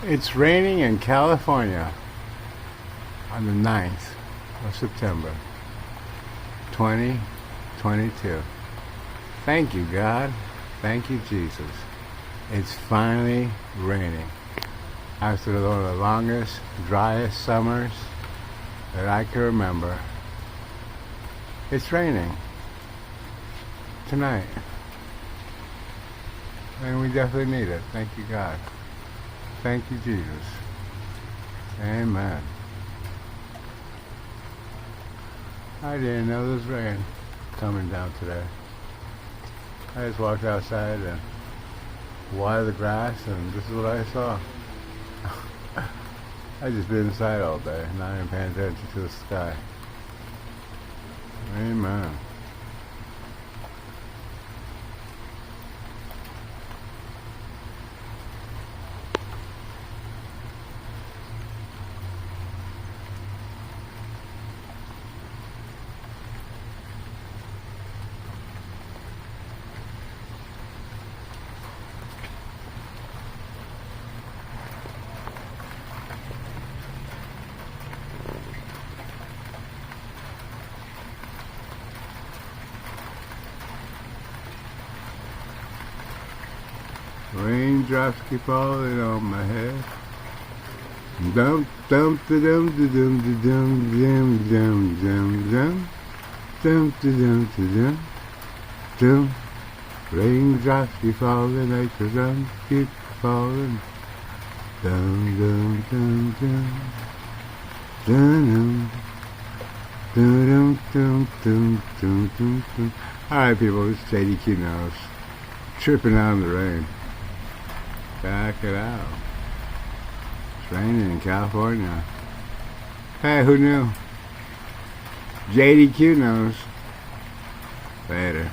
It's raining in California on the 9th of September, 2022. Thank you, God. Thank you, Jesus. It's finally raining. After one of the longest, driest summers that I can remember, it's raining tonight. And we definitely need it. Thank you, God. Thank you, Jesus. Amen. I didn't know there was rain coming down today. I just walked outside and watered the grass, and this is what I saw. I just been inside all day, not even paying attention to the sky. Amen. Raindrops keep falling on my head. Dum dum da dum da dum da dum dum dum dum dum dum da dum da dum dum. Raindrops keep falling like the drum keep falling. Dum dum dum dum dum dum dum dum dum dum dum. All right, people, this is JDQ Knows. Tripping out in the rain. Back it out. It's raining in California. Hey, who knew? JDQ Knows. Later.